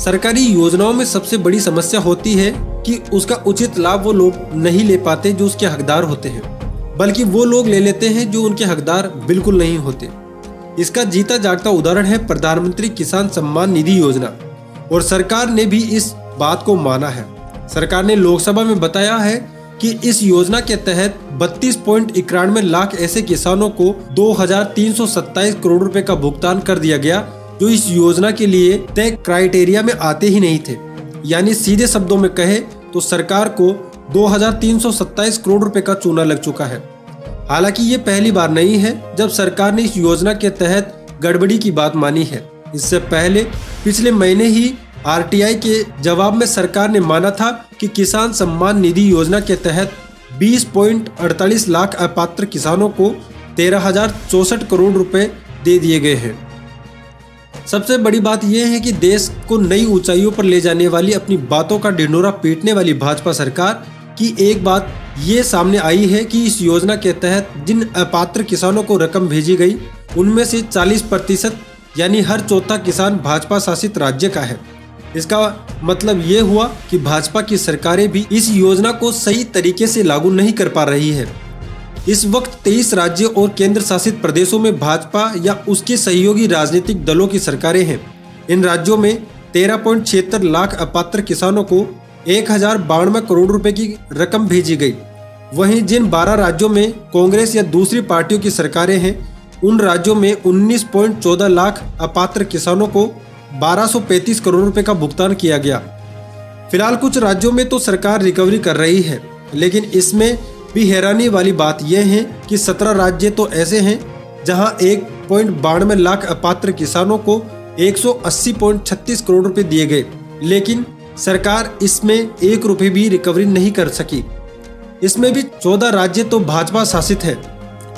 सरकारी योजनाओं में सबसे बड़ी समस्या होती है कि उसका उचित लाभ वो लोग नहीं ले पाते जो उसके हकदार होते हैं, बल्कि वो लोग ले लेते हैं जो उनके हकदार बिल्कुल नहीं होते। इसका जीता जागता उदाहरण है प्रधानमंत्री किसान सम्मान निधि योजना, और सरकार ने भी इस बात को माना है। सरकार ने लोकसभा में बताया है कि इस योजना के तहत 32.91 लाख ऐसे किसानों को 2327 करोड़ रुपए का भुगतान कर दिया गया जो इस योजना के लिए तय क्राइटेरिया में आते ही नहीं थे। यानी सीधे शब्दों में कहे तो सरकार को 2327 करोड़ रुपए का चूना लग चुका है। हालांकि ये पहली बार नहीं है जब सरकार ने इस योजना के तहत गड़बड़ी की बात मानी है। इससे पहले पिछले महीने ही आरटीआई के जवाब में सरकार ने माना था कि किसान सम्मान निधि योजना के तहत 20.48 लाख अपात्र किसानों को 13,064 करोड़ रुपए दे दिए गए हैं। सबसे बड़ी बात यह है कि देश को नई ऊंचाइयों पर ले जाने वाली अपनी बातों का ढिंढोरा पीटने वाली भाजपा सरकार की एक बात ये सामने आई है कि इस योजना के तहत जिन अपात्र किसानों को रकम भेजी गई उनमें से 40% यानी हर चौथा किसान भाजपा शासित राज्य का है। इसका मतलब ये हुआ कि भाजपा की सरकारें भी इस योजना को सही तरीके से लागू नहीं कर पा रही है। इस वक्त 23 राज्यों और केंद्र शासित प्रदेशों में भाजपा या उसके सहयोगी राजनीतिक दलों की सरकारें हैं। इन राज्यों में 13.76 लाख अपात्र किसानों को 1092 करोड़ रुपए की रकम भेजी गई। वहीं जिन 12 राज्यों में कांग्रेस या दूसरी पार्टियों की सरकारें हैं उन राज्यों में 19.14 लाख अपात्र किसानों को 1235 करोड़ रुपए का भुगतान किया गया। फिलहाल कुछ राज्यों में तो सरकार रिकवरी कर रही है, लेकिन इसमें भी हैरानी वाली बात यह है कि 17 राज्य तो ऐसे हैं जहां 1.92 लाख अपात्र किसानों को 180.36 करोड़ रुपए दिए गए, लेकिन सरकार इसमें 1 रुपए भी रिकवरी नहीं कर सकी। इसमें भी 14 राज्य तो भाजपा शासित है।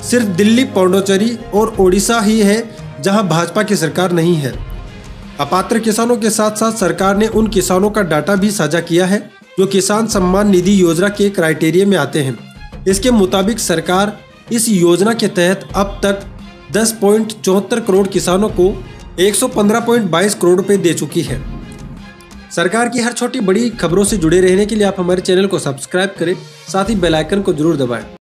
सिर्फ दिल्ली, पौंडीचेरी और ओडिशा ही है जहां भाजपा की सरकार नहीं है। अपात्र किसानों के साथ साथ सरकार ने उन किसानों का डाटा भी साझा किया है जो किसान सम्मान निधि योजना के क्राइटेरिया में आते हैं। इसके मुताबिक सरकार इस योजना के तहत अब तक 10.74 करोड़ किसानों को 115.22 करोड़ रुपए दे चुकी है। सरकार की हर छोटी बड़ी खबरों से जुड़े रहने के लिए आप हमारे चैनल को सब्सक्राइब करें, साथ ही बेल आइकन को जरूर दबाएं।